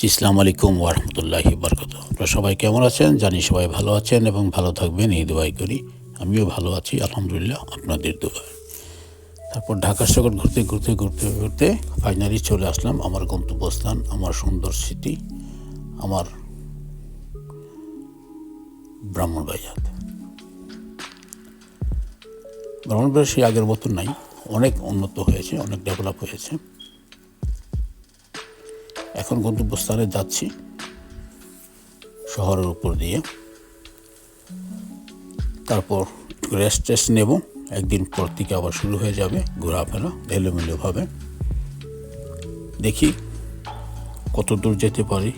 আসসালামু আলাইকুম ওয়া রাহমাতুল্লাহি ওয়া বারাকাতুহু। আপনারা সবাই কেমন আছেন? জানি সবাই ভালো আছেন এবং ভালো থাকবেন এই দোয়াই করি। আমিও ভালো আছি আলহামদুলিল্লাহ আপনাদের দোয়ায়। তারপর ঢাকা শহর ঘুরতে ফাইনালি চলে আসলাম আমার গন্তব্যস্থান, আমার সুন্দর স্মৃতি, আমার ব্রাহ্মণবাড়িয়াতে। ব্রাহ্মণবাড়িয়া সেই আগের মতো নাই, অনেক উন্নত হয়েছে, অনেক ডেভেলপ হয়েছে। এখন গন্তব্যস্থানে যাচ্ছি শহরের উপর দিয়ে। তারপর রেস্ট টেস্ট নেব, একদিন পর থেকে আবার শুরু হয়ে যাবে ঘোরাফেরা এলোমেলোভাবে। দেখি কত দূর যেতে পারি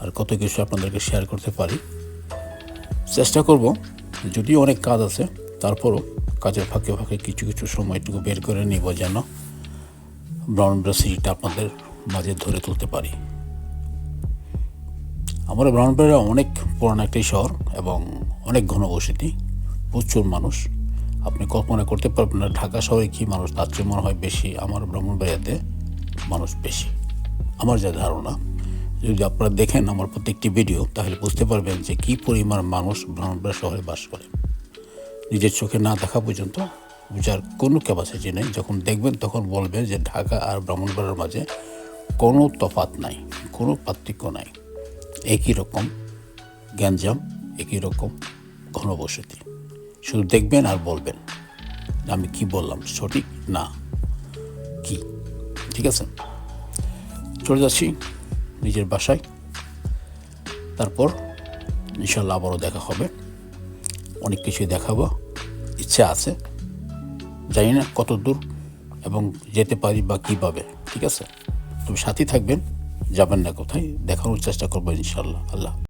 আর কত কিছু আপনাদেরকে শেয়ার করতে পারি। চেষ্টা করব, যদিও অনেক কাজ আছে তারপরও কাজের ফাঁকে ফাঁকে কিছু কিছু সময়টুকু বের করে নিব যেন ব্রাহ্মণবাড়িয়া সিটিটা আপনাদের মাঝে ধরে তুলতে পারি। আমার ব্রাহ্মণবাড়িয়া অনেক পুরানো একটি শহর এবং অনেক ঘনবসতি, প্রচুর মানুষ। আপনি কল্পনা করতে পারবেন না ঢাকা শহরে কি মানুষ, তার চেয়ে মনে হয় বেশি আমার ব্রাহ্মণবাড়িয়াতে মানুষ বেশি, আমার যা ধারণা। যদি আপনারা দেখেন আমার প্রত্যেকটি ভিডিও তাহলে বুঝতে পারবেন যে কী পরিমাণ মানুষ ব্রাহ্মণবাড়িয়া শহরে বাস করে। নিজের চোখে না দেখা পর্যন্ত বোঝার কোনো ক্যাপাসিটি নেই। যখন দেখবেন তখন বলবেন যে ঢাকা আর ব্রাহ্মণবাড়িয়ার মাঝে কোনো তফাৎ নাই, কোনো পার্থক্য নাই। একই রকম গ্যাঞ্জাম, একই রকম ঘনবসতি। শুধু দেখবেন আর বলবেন আমি কি বললাম, সঠিক না কি। ঠিক আছে, চলে যাচ্ছি নিজের বাসায়। তারপর ইনশাল্লাহ আবারও দেখা হবে, অনেক কিছুই দেখাবো, ইচ্ছা আছে। জানি না কত দূর এবং যেতে পারি বা কীভাবে। ঠিক আছে, তুমি সাথে থাকবেন, যাবেন না কোথায়, দেখানোর চেষ্টা করবো ইনশাল্লাহ। আল্লাহ।